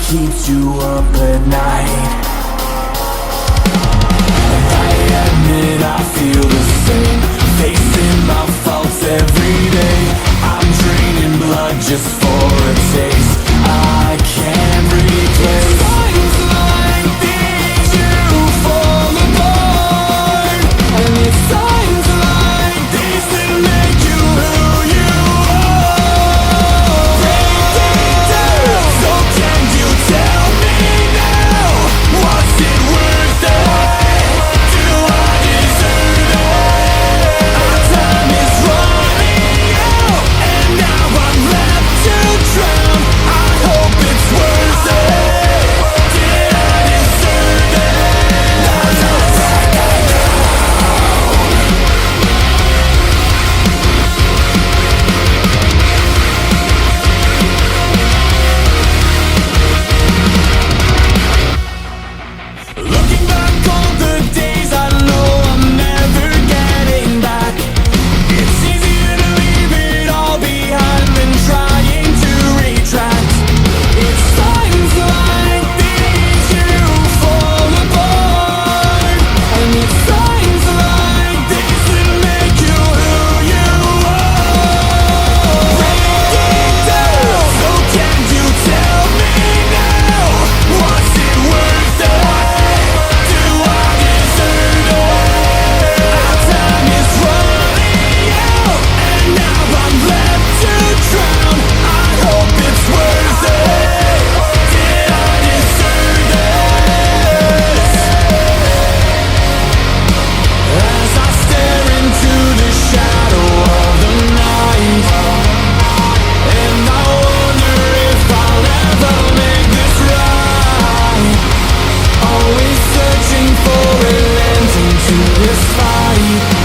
keeps you up at night. I admit I feel the same, facing my faults every day. I'm draining blood just for a taste I can't replace. Times like these you fall apart, and it's times like these that make you who you are. Breaking down, so can you tell me now, was it worth it? Do I deserve it? Our time is running out, and now I'm left to drown. I hope it's worth it. Did I deserve it? I'm not back Looking back on the days I know I'm never getting back. It's easier to leave it all behind than trying to retract. It's times like these you fall apart, and it's times like these that make you who you are. Breaking down, so can you tell me now, was it worth it? Do I deserve it? Our time is running out, and now I'm left to drown. I hope it's worth it. Did I deserve it? As I stare into the shadow of the night, and I wonder if I'll ever make this right. Always searching for an ending to this fight.